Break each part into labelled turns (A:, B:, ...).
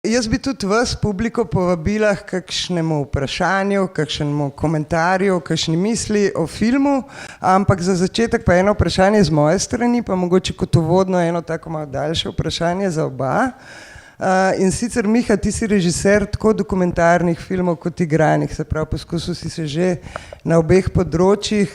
A: Jaz bi tudi vas, publiko, povabila k kakšnemu vprašanju, kakšnemu komentarju, kakšni misli o filmu, ampak za začetek pa eno vprašanje z moje strani, pa mogoče kot uvodno eno tako malo daljše vprašanje za oba. In sicer, Miha, ti si režiser tako dokumentarnih filmov kot igranih, se pravi, poskusil si se že na obeh področjih.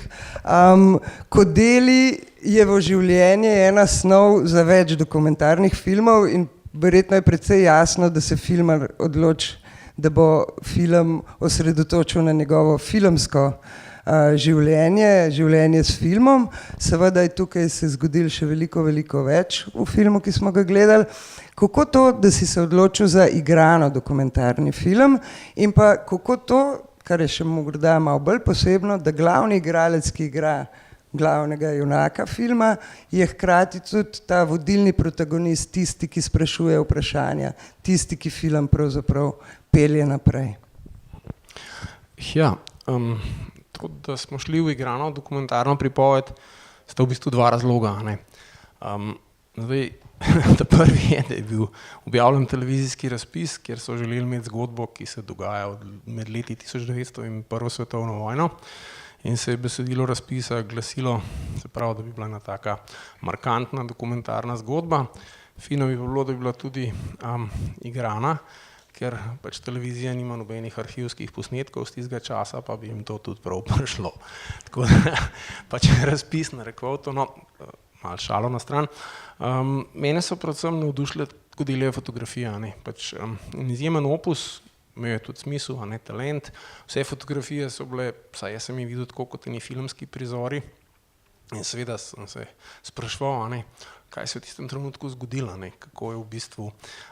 A: Kodeli je v življenje ena snov za več dokumentarnih filmov in verjetno je precej jasno, da se filmar odloči, da bo film osredotočil na njegovo filmsko življenje s filmom. Seveda je tukaj se zgodilo še veliko več v filmu, ki smo ga gledali. Kako to, da si se odločil za igrano dokumentarni film in pa kako to, kar je še morda malo bolj posebno, da glavni igralec, ki igra glavnega junaka filma, je hkrati tudi ta vodilni protagonist, tisti, ki sprašuje vprašanja, tisti, ki film pravzaprav pelje naprej.
B: Ja, to, da smo šli v igrano dokumentarno pripoved, sta v bistvu dva razloga. Zdaj, ta prvi je, da je bil objavljen televizijski razpis, kjer so želeli imeti zgodbo, ki se dogaja med leti 1900 in Prvo svetovno vojno. In se je besedilo razpisa glasilo, se pravi, da bi bila ena taka markantna dokumentarna zgodba. Fino bi bilo, da bi bila tudi igrana, ker pač televizija nima nobenih arhivskih posnetkov z tistega časa, pa bi jim to tudi prav prišlo. Tako da pač razpis narekoval to, no, malo šalo na stran. Mene so predvsem navdušile Kodeljeve fotografije, pač izjemen opus, imel je tudi smisel, talent. Vse fotografije so bile, vsaj jaz sem jih videl tako kot eni filmski prizori in seveda sem se spraševal, kaj se je v tistem trenutku zgodilo, kako je v bistvu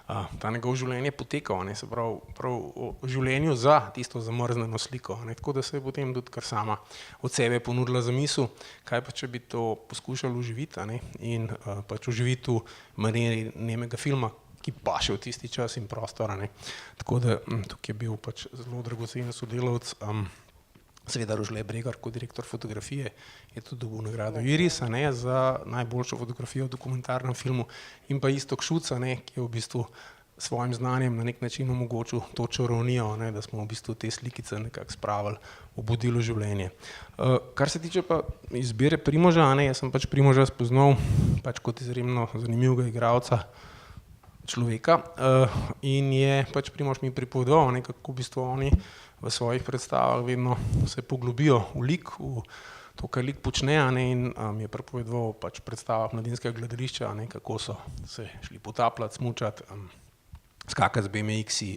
B: ta njegov življenje potekal, se prav o življenju za tisto zamrznjeno sliko, tako da se je potem tudi kar sama od sebe ponudila za misel, kaj pa če bi to poskušali oživiti in pač oživiti v maniri nemega filma, ki paše v tisti čas in prostor. Tako da tukaj je bil pač zelo dragocen sodelavec, seveda Rožle Bregar kot direktor fotografije je tudi dobil nagrado Iris za najboljšo fotografijo v dokumentarnem filmu in pa Iztok Šuc, ki je v bistvu svojim znanjem na nek način omogočil to čarovnijo, da smo v bistvu te slikice nekako spravili v budilo življenje. Kar se tiče pa izbire Primoža, jaz sem pač Primoža spoznal pač kot izjemno zanimivega igralca človeka in je pač Primož mi pripovedoval, kako v bistvu oni v svojih predstavah vedno se poglobijo v lik, v to, kaj lik počne, in mi je pripovedoval pač predstavah Mladinskega gledališča, kako so se šli potapljati, smučati, skakati z BMX-i,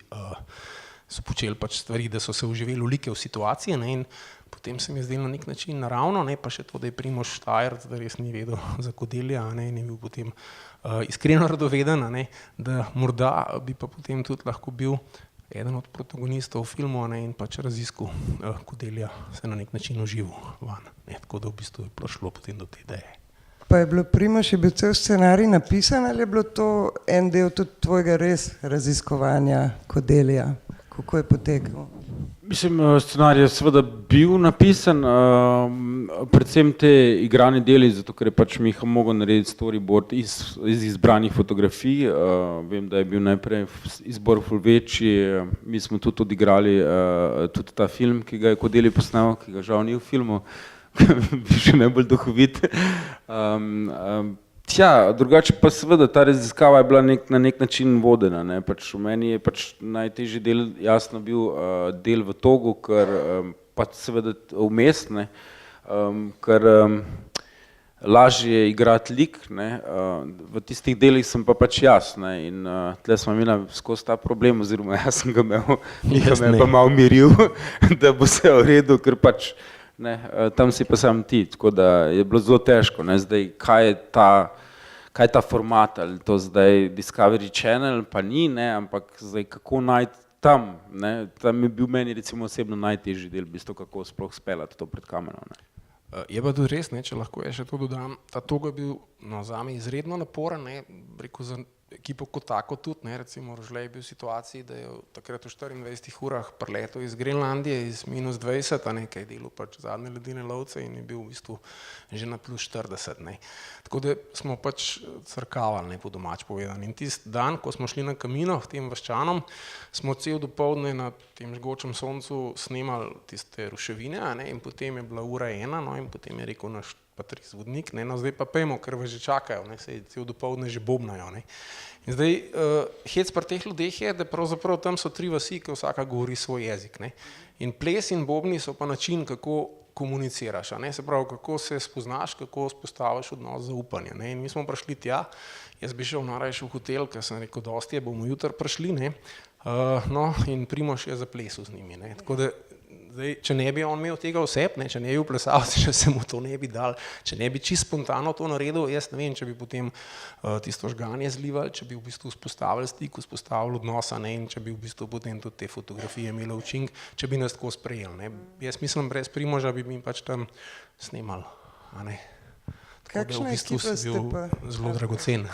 B: so počeli pač stvari, da so se vživeli v like v situacije, in potem se mi je zdelo na nek način naravno, pa še to, da je Primož Štajerc, da res ni vedel za Kodelja, in je bil potem iskreno radoveden, da morda bi pa potem tudi lahko bil eden od protagonistov v filmu in pač raziskal Kodelja, se na nek način užival van. Tako da v bistvu je prišlo potem do te ideje.
A: Pa je bilo Primož, je bil cel scenarij napisan ali je bilo to en del tudi tvojega res raziskovanja Kodelja? Kako je potekal?
C: Mislim, scenarij je seveda bil napisan, predvsem te igrane deli, zato ker je pač Miha mogel narediti storyboard iz izbranih fotografij. Vem, da je bil najprej izbor ful večji, mi smo tudi odigrali tudi ta film, ki ga je Kodelj posnel, ki ga žal ni v filmu, bi še najbolj duhovit. Drugače pa seveda ta raziskava je bila na nek način vodena. Pač v meni je pač najtežji del jasno bil del v Togu, ker pač seveda vmes, ker lažje je igrati lik, v tistih delih sem pa pač jaz, in tle smo imeli skozi ta problem, oziroma jaz sem ga imel, Miha me je pa malo miril, da bo se v redu, ker pač tam si pa sam ti, tako da je bilo zelo težko, zdaj kaj je ta format, ali to zdaj Discovery Channel, pa ni, ampak zdaj kako najti tam, tam je bil meni recimo osebno najtežji del, bistvo kako sploh speljati to pred kamero.
B: Je pa tudi res, če lahko še to dodam, ta Tog je bil zame izredno naporen, rekel za ekipo kot tako tudi, ne, recimo Rožle je bil v situaciji, da je takrat v 24 urah preletel iz Grenlandije iz -20, a nekaj delal pač zadnje ledene lovce in je bil v bistvu že na +40, ne. Tako da smo pač crkavali, ne, po domač povedano. In tisti dan, ko smo šli na Kamino v tem Vaščanom, smo cel dopoldne na tem žgočem soncu snemali tiste ruševine, a ne, in potem je bila ura 1, no, in potem je rekel naš Patrice vodnik, ne, no zdaj pa pejmo, ker vas že čakajo, ne, sej cel dopoldne že bobnajo, ne. In zdaj, hec pri teh ljudeh je, da pravzaprav tam so 3 vasi, ki vsaka govori svoj jezik, ne. In ples in bobni so pa način, kako komuniciraš, a ne, se pravi, kako se spoznaš, kako vzpostaviš odnos zaupanja, ne. In mi smo prišli tja, jaz bi šel najrajši v hotel, ker sem rekel, dosti je, bomo jutri prišli, ne. No, in Primož je zaplesal z njimi, ne. Tako da, zdaj, če ne bi on imel tega oseb, ne, če ne bi bil plesalec, če se mu to ne bi dal, če ne bi čisto spontano to naredil, jaz ne vem, če bi potem tisto žganje zlivali, če bi v bistvu vzpostavili stik, vzpostavili odnosa, ne, in če bi v bistvu potem tudi te fotografije imele učink, če bi nas tako sprejeli, ne. Jaz mislim, brez Primoža bi mi pač tam snemali, a ne. Tako da v bistvu si bil zelo dragocen.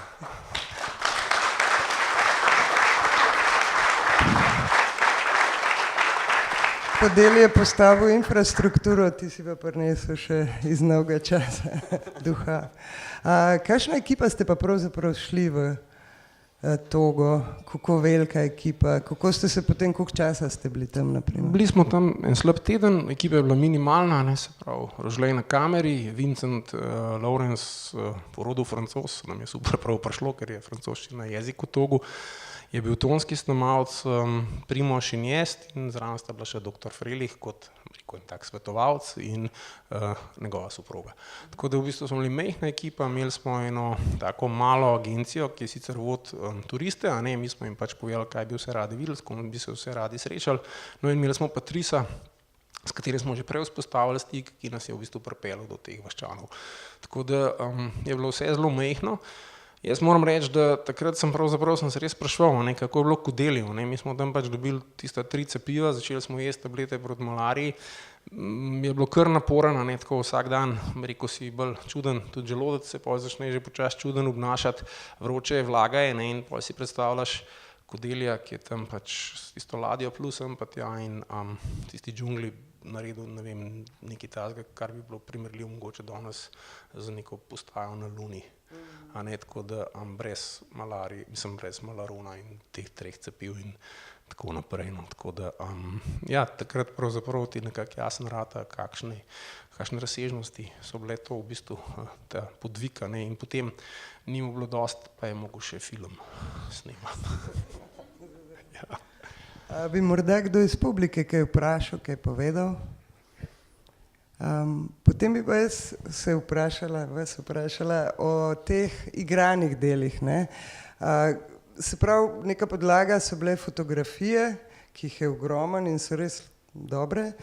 A: Podel je postavil infrastrukturo, ti si pa prinesel še iz novega časa duha. Kakšna ekipa ste pa pravzaprav šli v Togo, kako velika ekipa, kako ste se potem, koliko časa ste bili tam naprimer?
B: Bili smo tam en slab teden, ekipa je bila minimalna, ne, se pravi, Rožle na kameri, Vincent Lawrence, porodil Francoz, nam je super prav prišlo, ker je francoščina jezik v Togu, je bil tonski snemalec Primož in jaz in zraven sta bila še dr. Frelih kot en tak svetovalec in njegova soproga. Tako da v bistvu smo bili majhna ekipa, imeli smo eno tako malo agencijo, ki je sicer vod turiste, a ne, mi smo jim pač povedali, kaj bi vse radi videli, s kom bi se vse radi srečali, no in imeli smo Patrisa, s katerim smo že prej vzpostavili stik, ki nas je v bistvu pripeljal do teh Vaščanov. Tako da je bilo vse zelo majhno. Jaz moram reči, da takrat sem se res spraševal, ne, kako je bilo Kodelju, ne, mi smo tam pač dobili tista 3 cepiva, začeli smo jesti tablete proti malariji, je bilo kar naporno, ne, tako vsak dan, rekel si bolj čuden, tudi želodec se potem začne že počasi čuden obnašati, vroče je, vlaga je, ne, in potem si predstavljaš Kodelja, ki je tam pač s tisto ladjo plusem pa tja in tisti džungli naredil, ne vem, nekaj takega, kar bi bilo primerljivo mogoče danes z neko postajo na Luni. A ne, tako da brez malarije, mislim brez malarona in teh 3 cepiv in tako naprej, no, tako da ja, takrat pravzaprav ti nekako jasno rata, kakšne razsežnosti so bile to v bistvu ta podvig, ne, in potem ni mu bilo dosti, pa je mogel še film snemati. Ja.
A: Bi morda kdo iz publike kaj vprašal, kaj povedal? Potem bi pa jaz vas vprašala o teh igranih delih, ne. Se pravi, neka podlaga so bile fotografije, ki jih je ogromno in so res dobre.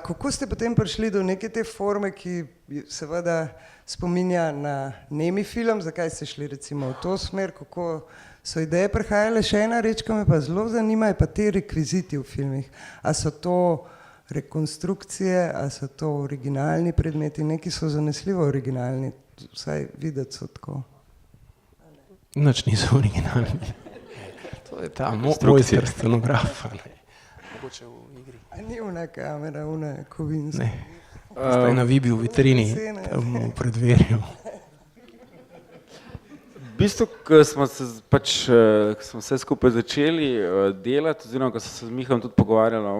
A: Kako ste potem prišli do neke te forme, ki seveda spominja na nemi film, zakaj ste šli recimo v to smer, kako so ideje prihajale? Še ena reč, ki me pa zelo zanima, je pa te rekviziti v filmih. A so to rekonstrukcije, a so to originalni predmeti, neki so zanesljivo originalni, vsaj videti so tako.
B: Nič niso originalni. To je ta mojster scenograf. Mogoče v igri.
A: A ni ona kamera, ona kovinska?
B: Ne. Staj na Vibi v vitrini, tam v predverju.
C: V bistvu, ko smo vse skupaj začeli delati, oziroma ko sem se z Mihom tudi pogovarjala,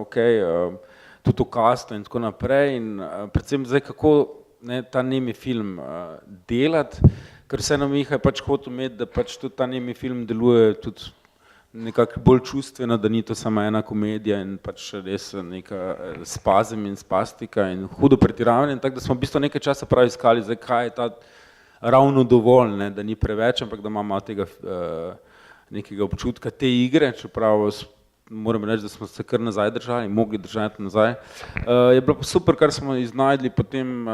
C: tudi o kastu in tako naprej in predvsem zdaj, kako ta nemi film delati, ker vseeno Miha je pač hotel imeti, da pač tudi ta nemi film deluje tudi nekako bolj čustveno, da ni to samo ena komedija in pač res neka spazem in spastika in hudo pretiravanje, tako da smo v bistvu nekaj časa prav iskali, zdaj kaj je ta ravno dovolj, ne, da ni preveč, ampak da ima malo tega nekega občutka te igre, čeprav moram reči, da smo se kar nazaj držali, mogli držati nazaj. Je bilo pa super, kar smo iznajdli potem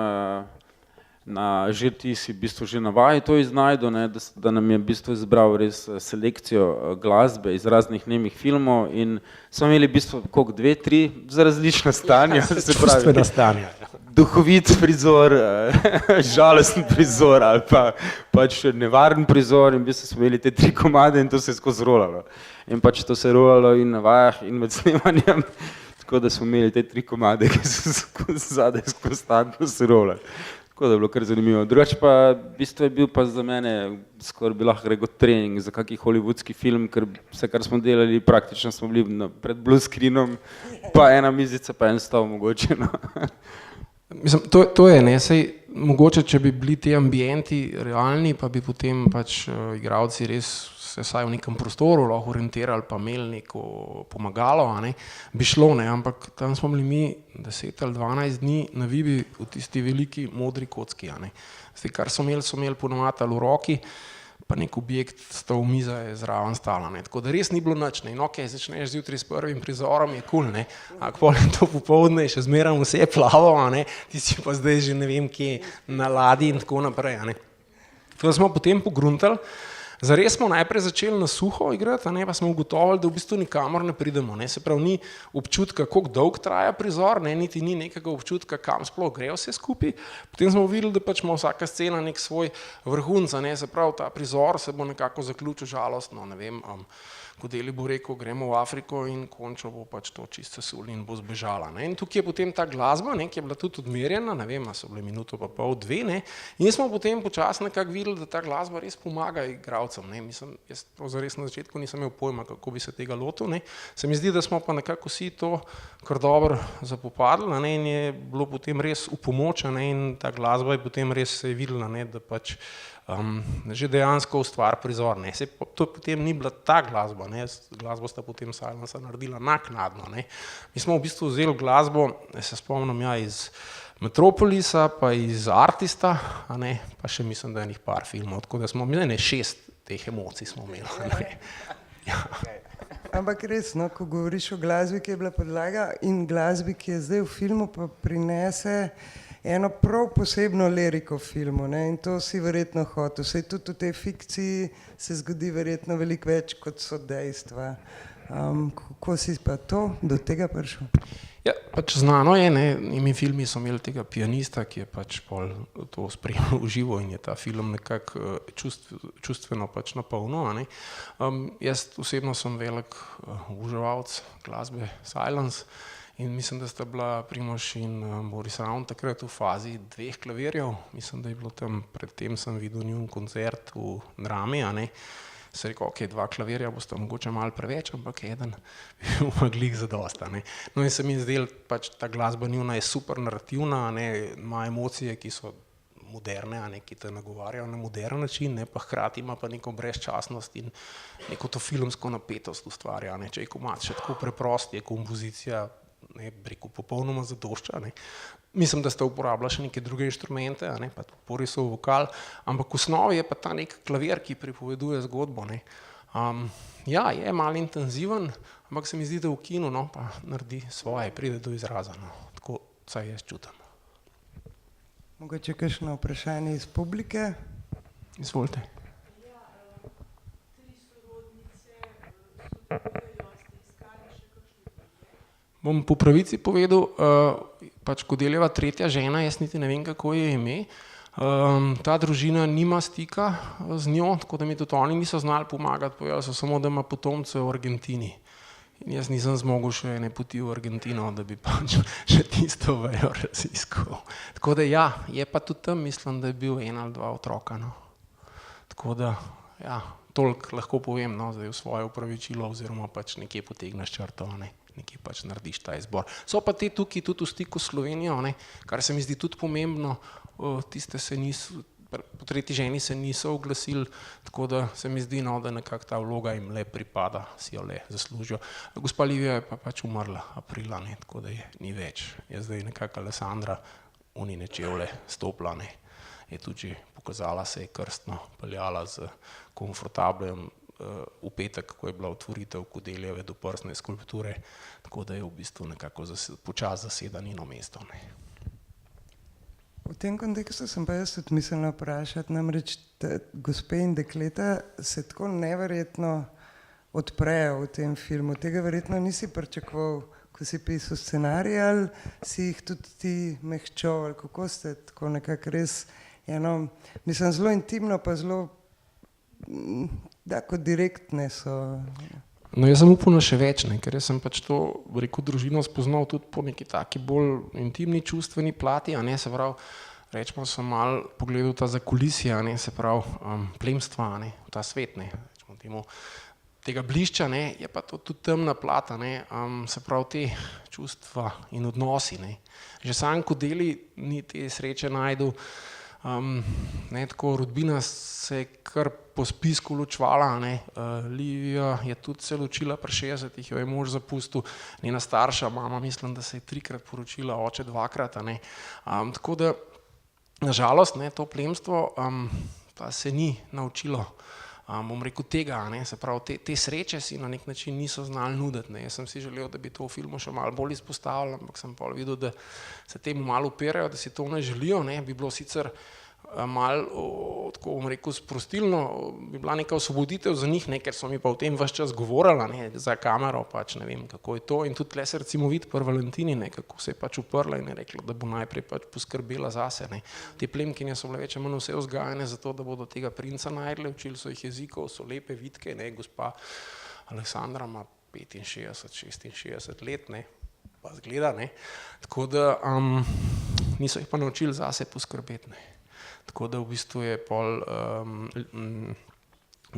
C: že ti si v bistvu že navaji to iznajdu, ne, da nam je v bistvu izbral res selekcijo glasbe iz raznih nemih filmov in smo imeli v bistvu koliko, 2, 3 za različna stanja,
B: se pravi,
C: duhovit prizor, žalosten prizor ali pa pač nevaren prizor in v bistvu smo imeli te 3 komade in to se je skozi rolalo. In pač to se je rolalo in na vajah in med snemanjem, tako da smo imeli te 3 komade, ki so zadaj konstantno se rolali. Tako da je bilo kar zanimivo. Drugače pa, v bistvu je bil pa za mene skoraj bi lahko rekel trening za kakšen hollywoodski film, ker vse, kar smo delali, praktično smo bili pred blue screenom, pa ena mizica, pa en stol mogoče. No.
B: Mislim, to je, ne, sej, mogoče, če bi bili ti ambienti realni, pa bi potem pač igralci res se vsaj v nekem prostoru lahko orientirali, pa imeli neko pomagalo, a ne, bi šlo, ne, ampak tam smo bili mi 10 ali 12 dni na Vibi v tisti veliki modri kocki, a ne. Zdaj, kar so imeli ponovadi ali v roki, pa nek objekt stol miza je zraven stala, ne, tako da res ni bilo nič, ne, in okej, začneš zjutraj s prvim prizorom, je kul, ne, ampak pol je to popoldne, še zmeraj vse je plavo, a ne, ti si pa zdaj že ne vem kje na ladji in tako naprej, a ne. Tako da smo potem pogruntali. Zares smo najprej začeli na suho igrati, a ne, pa smo ugotovili, da v bistvu nikamor ne pridemo, ne, se pravi, ni občutka, koliko dolg traja prizor, ne, niti ni nekega občutka, kam sploh gre vse skupaj. Potem smo videli, da pač ima vsaka scena nek svoj vrhunec, ne, se pravi, ta prizor se bo nekako zaključil žalostno, ne vem, Kodeli bo rekel, gremo v Afriko in končal bo pač to čisto sesul in bo zbežala, ne, in tukaj je potem ta glasba, ne, ki je bila tudi odmerjena, ne vem, a so bile minuto pa pol, 2, ne, in smo potem počasno nekako videli, da ta glasba res pomaga igralcem, ne, mislim, jaz zares na začetku nisem imel pojma, kako bi se tega lotil, ne, se mi zdi, da smo pa nekako vsi to kar dobro zapopadli, ne, in je bilo potem res v pomoč, ne, in ta glasba je potem res se je videla, ne, da pač že dejansko ustvar prizor, ne, se to potem ni bila ta glasba, ne, glasbo sta potem Silensa naredila naknadno, ne, mi smo v bistvu vzeli glasbo, se spomnim, ja, iz Metropolisa, pa iz Artista, a ne, pa še mislim, da je enih par filmov, tako da smo imeli 6 teh emocij smo imeli, ne, ja.
A: Ampak res, no, ko govoriš o glasbi, ki je bila podlaga in glasbi, ki je zdaj v filmu, pa prinese eno prav posebno liriko v filmu, ne, in to si verjetno hotel. Saj tudi v tej fikciji se zgodi verjetno veliko več, kot so dejstva. Kako si pa do tega prišel?
B: Ja, pač znano je, ne, in filmi so imeli tega pianista, ki je pač pol to spremljal v živo in je ta film nekako čustveno pač napolnil, a ne. Jaz osebno sem velik oboževalec glasbe Silence in mislim, da sta bila Primož in Boris Ravn takrat v fazi 2 klavirjev, mislim, da je bilo tam, predtem sem videl njun koncert v Drami, a ne. Se rekel, ok, 2 klavirja bosta mogoče malo preveč, ampak eden bi bil glih zadosta, ne. No in se mi zdel, pač ta glasba njuna je super narativna, a ne, ima emocije, ki so moderne, a ne, ki te nagovarjajo na moderen način, ne, pa hkrati ima pa neko brezčasnost in neko to filmsko napetost ustvarja, ne. Če je komad še tako preprost, je kompozicija, ne, rekel, popolnoma zadošča, ne. Mislim, da sta uporabila še neke druge inštrumente, a ne, pa Borisov vokal, ampak v osnovi je pa ta nek klavir, ki pripoveduje zgodbo, ne. Ja, je malo intenziven, ampak se mi zdi, da v kinu, no, pa naredi svoje, pride do izraza, no, tako vsaj jaz čutim.
A: Mogoče kakšno vprašanje iz publike?
B: Izvolite. Bom po pravici povedal, pač Kodeljeva tretja žena, jaz niti ne vem, kako je ime, ta družina nima stika z njo, tako da mi tudi oni niso znali pomagati, povedali so samo, da ima potomce v Argentini. In jaz nisem zmogel še ene poti v Argentino, da bi pač še tisto vejo raziskal. Tako da ja, je pa tudi tam, mislim, da je bil 1 ali 2 otroka, no. Tako da, ja, toliko lahko povem, no, zdaj v svoje upravičilo oziroma pač nekje potegneš črto, ne. Nekje pač narediš ta izbor. So pa te tukaj tudi v stiku s Slovenijo, ne, kar se mi zdi tudi pomembno, tiste se niso, po tretji ženi se niso oglasili, tako da se mi zdi, no, da nekako ta vloga jim le pripada, si jo le zaslužijo. Gospa Livija je pa pač umrla aprila, ne, tako da je ni več. Je zdaj nekako Alessandra Unine čevlje stopila, ne, je tudi že pokazala, se je krstno peljala z komfortablem, v petek, ko je bila otvoritev Kodeljeve doprsne skulpture, tako da je v bistvu nekako počasi zaseda njeno mesto, ne.
A: V tem kontekstu sem pa jaz tudi mislila vprašati, namreč gospe in dekleta se tako neverjetno odprejo v tem filmu, tega verjetno nisi pričakoval, ko si pisal scenarij, ali si jih tudi ti mehčal, ali kako ste tako nekako res mislim, zelo intimno, pa zelo tako direktne so.
B: No, jaz sem upal na še več, ker jaz sem pač to, rekel, družino spoznal tudi po neki taki bolj intimni čustveni plati, se pravi, rečemo, sem malo pogledal ta zakulisje, se pravi, plemstva, ta svet, rečemo temu, tega blišča, je pa to tudi temna plata, se pravi, te čustva in odnosi, Že sam Kodeli ni te sreče najdel, tako rodbina se je kar po spisku ločvala, Livija je tudi se ločila pri 60-ih, jo je mož zapustil, njena starša mama, mislim, da se je 3-krat poročila, oče 2-krat, tako da nažalost, to plemstvo pa se ni naučilo, bom rekel, tega, se pravi, te sreče si na nek način niso znali nuditi, Jaz sem si želel, da bi to v filmu še malo bolj izpostavili, ampak sem pa videl, da se temu malo upirajo, da si to ne želijo, bi bilo sicer malo, tako bom rekel, sprostilno, bi bila neka osvoboditev za njih, ker so mi pa v tem ves čas govorili, za kamero, pač ne vem, kako je to, in tudi tle se recimo vidi pri Valentini, kako se je pač uprla in je rekla, da bo najprej pač poskrbela zase, Te plemkinje so bile več ali manj vse vzgajane za to, da bodo tega princa najdli, učili so jih jezikov, so lepe, vitke, gospa Aleksandra ima 65-66 let, pa zgleda, tako da niso jih pa naučili zase poskrbeti, Tako da v bistvu je pol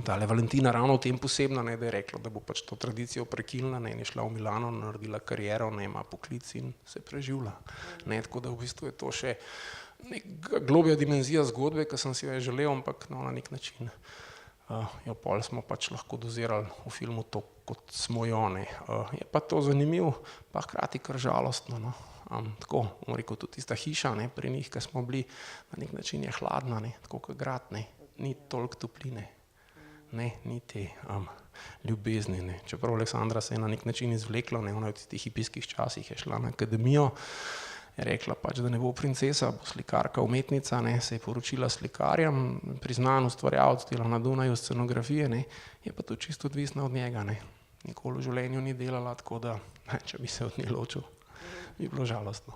B: tale Valentina ravno v tem posebna, da je rekla, da bo pač to tradicijo prekinila, in je šla v Milano, naredila kariero, ima poklic in se preživlja. Tako da v bistvu je to še neka globja dimenzija zgodbe, ki sem si jo želel, ampak na nek način jo pol smo pač lahko dozirali v filmu to, kot smo jo. Je pa to zanimivo, pa hkrati kar žalostno. Tako, bom rekel, tudi tista hiša pri njih, ki smo bili, na nek način je hladna, tako kot grad, ni toliko topline, ni te ljubezni. Čeprav Aleksandra se je na nek način izvlekla, ona v tistih hipijskih časih je šla na akademijo, je rekla pač, da ne bo princesa, bo slikarka, umetnica, se je poročila slikarjem, priznan ustvarjalec, dela na Dunaju scenografije, je pa to čisto odvisno od njega, Nikoli v življenju ni delala, tako da, če bi se od nje ločil, bi bilo žalostno.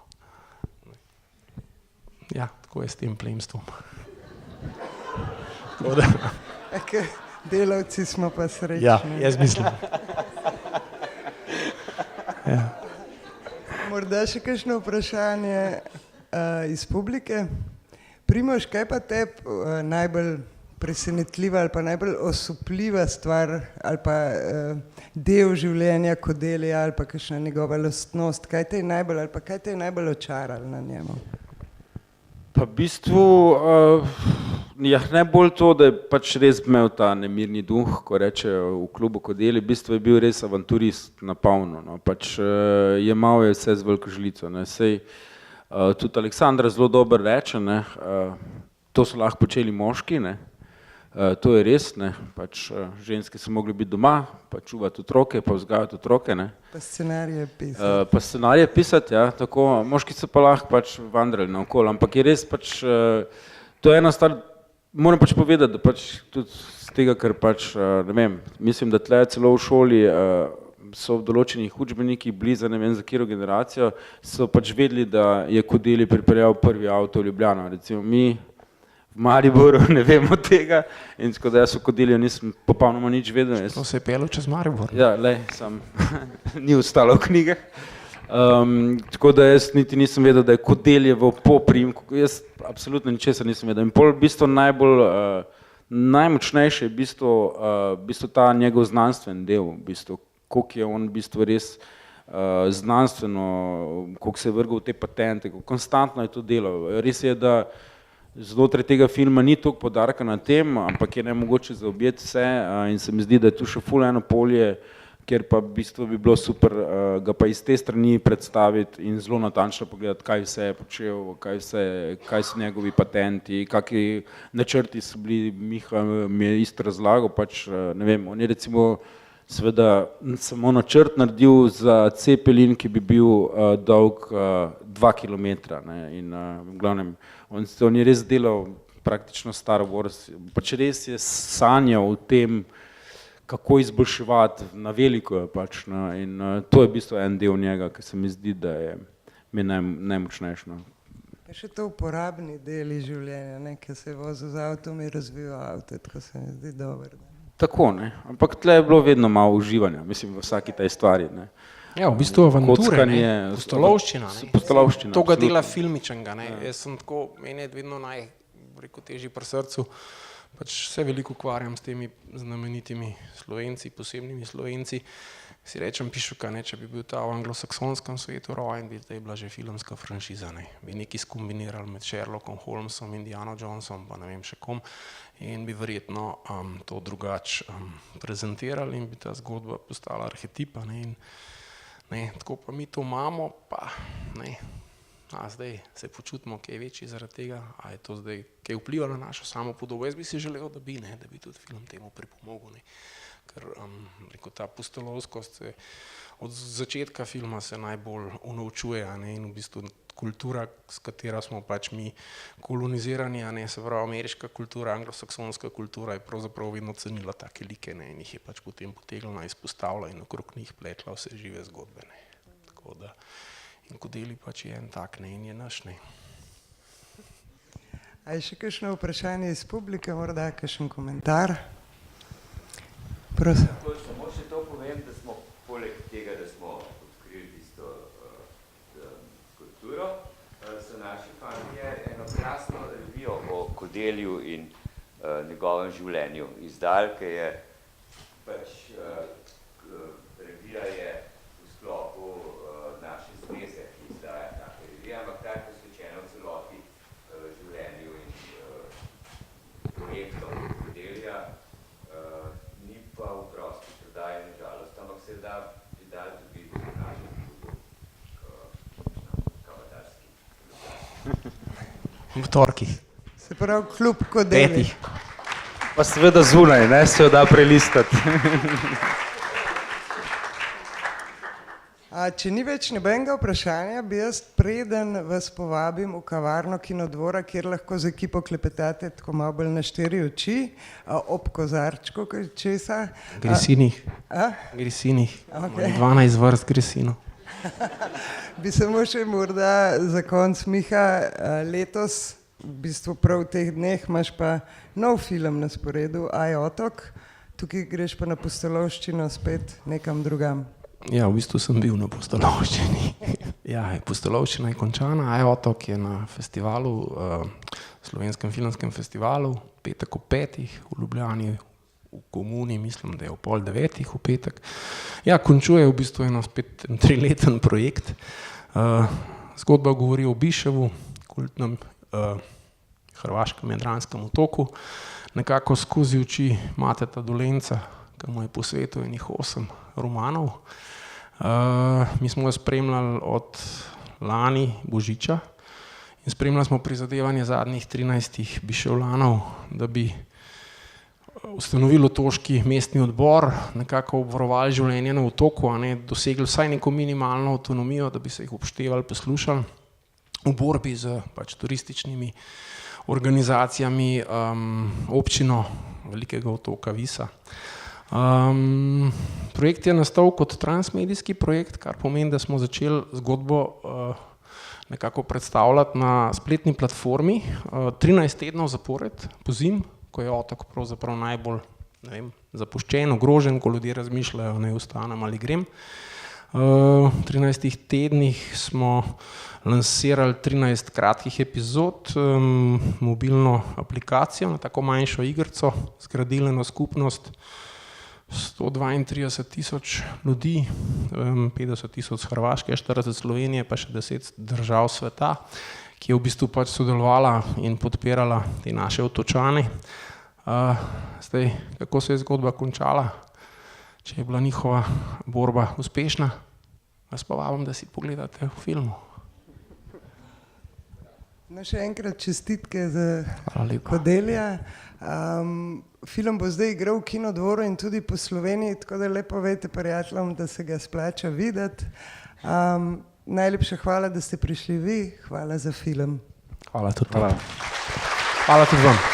B: Ja, tako je s tem plemstvom.
A: Delavci smo pa srečni.
B: Ja, jaz mislim.
A: Morda še kakšno vprašanje iz publike. Primož, kaj pa te najbolj presenetljiva ali pa najbolj osupljiva stvar ali pa del življenja Kodelija ali pa kakšna njegova lastnost, kaj te je najbolj očaralo na njemu?
C: Pa v bistvu najbolj to, da je pač res imel ta nemirni duh, ko rečejo v klubu Kodeli, v bistvu je bil res avanturist na polno, pač jemal je vse z veliko žlico, sej tudi Aleksandra zelo dobro reče, to so lahko počeli moški, to je res, pač ženske so mogli biti doma, pa čuvati otroke, pa vzgajati otroke,
A: Pa scenarije pisati.
C: Pa scenarije pisati, ja, tako, moški so pa lahko pač vandrali naokoli, ampak je res pač, to je ena stvar, moram pač povedati, da pač tudi z tega, ker pač, ne vem, mislim, da tle celo v šoli so v določenih učbenikih bili za ne vem za katero generacijo, so pač vedeli, da je Kodeli pripeljal prvi avto v Ljubljano, recimo mi v Mariboru ne vemo tega in tako da jaz o Kodeliju nisem popolnoma nič vedel.
B: To se je pelil čez Maribor.
C: Ja, ni ostalo v knjigah. Tako da jaz niti nisem vedel, da je Kodeljevo po priimku, jaz absolutno ničesar nisem vedel. In pol v bistvu najmočnejše je v bistvu ta njegov znanstven del, v bistvu, koliko je on v bistvu res znanstveno, koliko se je vrgal v te patente, koliko konstantno je to delal. Res je, da znotraj tega filma ni toliko poudarka na tem, ampak je nemogoče zaobjeti vse in se mi zdi, da je tu še ful eno polje, kjer pa v bistvu bi bilo super ga pa iz te strani predstaviti in zelo natančno pogledati, kaj vse je počel, kaj so njegovi patenti, kakšni načrti so bili. Miha mi je isto razlagal, pač ne vem, on je recimo seveda samo načrt naredil za Cepelin, ki bi bil dolg 2 kilometra, in v glavnem on je res delal praktično Star Wars, pač res je sanjal o tem, kako izboljševati, na veliko je pač, no, in to je v bistvu en del njega, ki se mi zdi, da je mi najmočnejši. No.
A: Je še to uporabni deli življenja, ne, ki se je vozil z avtom in razvijal avto, tako se mi zdi dobro.
C: Tako, ne, ampak tle je bilo vedno malo uživanja, mislim, v vsaki tej stvari, ne.
B: Ja, v bistvu avanture,
C: pustolovščina,
B: toga dela filmičenga, ne. Jaz sem tako, meni je vedno težji pri srcu, pač se veliko ukvarjam s temi znamenitimi Slovenci, posebnimi Slovenci, si rečem Pišuka, ne, če bi bil ta v anglosaksonskem svetu rojen, bi zdaj bila že filmska franšiza, ne, bi nekaj skombinirali med Sherlockom Holmesom, Indiana Jonesom, pa ne vem še kom, in bi verjetno to drugače prezentirali in bi ta zgodba postala arhetipa, ne, in ne, tako pa mi to imamo, pa ne, zdaj se počutimo kaj večji zaradi tega, a je to zdaj kaj vpliva na našo samo podobo. Jaz bi si želel, da bi tudi film temu pripomogel, ne, ker ta pustolovskost se od začetka filma se najbolj unovčuje, ne, in v bistvu kultura, s katero smo pač mi kolonizirani, ne, se pravi ameriška kultura, anglosaksonska kultura je pravzaprav vedno cenila take like, ne, in jih je pač potem potegnila, izpostavila in okrog njih pletla vse žive zgodbe, ne. Tako da, in Kodeli pač je en tak, ne, in je naš, ne.
A: A je še kakšno vprašanje iz publike, morda kakšen komentar? Prosim.
D: Samo še to povem, da smo poleg tega, da smo odkrili tisto skulpturo, so naši fantje eno krasno revijo o Kodelju in njegovem življenju izdal, ki je pač revija je v sklopu naše zveze, ki izdaja take revije, ampak ta je posvečena v celoti življenju in projektom Kodelja, ni pa v prosti prodaji, nažalost, ampak se da pridali tudi v našem klubu Kavadarski.
B: V torkih.
A: Se pravi klub Kodeli.
C: Pa seveda zunaj, ne, se jo da prelistati.
A: Če ni več nobenega vprašanja, bi jaz preden vas povabim v kavarno Kinodvora, kjer lahko z ekipo klepetate tako malo bolj na 4 oči, ob kozarčku česa.
B: Grisinih. Grisinih. Okay. 12 vrst grisinov.
A: Bi samo še morda za konc, Miha, letos, v bistvu prav v teh dneh, imaš pa nov film na sporedu, Aj otok, tukaj greš pa na pustolovščino spet nekam drugam.
B: Ja, v bistvu sem bil na pustolovščini. Ja, pustolovščina je končana, Aj otok je na festivalu, Slovenskem filmskem festivalu, petek ob 5 v Ljubljani, v Komuni, mislim, da je ob 8:30 v petek. Ja, končuje v bistvu spet 3-leten projekt. Zgodba govori o Biševu, kultnem hrvaškem jadranskem otoku, nekako skozi oči Mateta Dolenca, ki mu je posvetil enih 8 romanov. Mi smo ga spremljali od lani Božiča in spremljali smo prizadevanje zadnjih 13 Biševljanov, da bi ustanovili otoški mestni odbor, nekako obvarovali življenje na otoku, dosegli vsaj neko minimalno avtonomijo, da bi se jih upoštevali, poslušali v borbi z pač turističnimi organizacijami, občino Velikega otoka Visa. Projekt je nastal kot transmedijski projekt, kar pomeni, da smo začeli zgodbo nekako predstavljati na spletni platformi 13 tednov zapored, pozimi, ko je otok pravzaprav najbolj, ne vem, zapuščen, ogrožen, ko ljudje razmišljajo, naj ostanem ali grem. V 13 tednih smo lansirali 13 kratkih epizod, mobilno aplikacijo, na tako manjšo igrico, zgradili eno skupnost 132,000 ljudi, 50,000 z Hrvaške, 40 Slovenije, pa še 10 držav sveta, ki je v bistvu pač sodelovala in podpirala te naše otočane. Zdaj, kako se je zgodba končala, če je bila njihova borba uspešna, vas pa vabim, da si pogledate v filmu.
A: No, še enkrat čestitke za Kodelja. Film bo zdaj igral v Kinodvoru in tudi po Sloveniji, tako da lepo povejte prijateljem, da se ga splača videti. Najlepša hvala, da ste prišli vi, hvala za film.
B: Hvala tudi vam.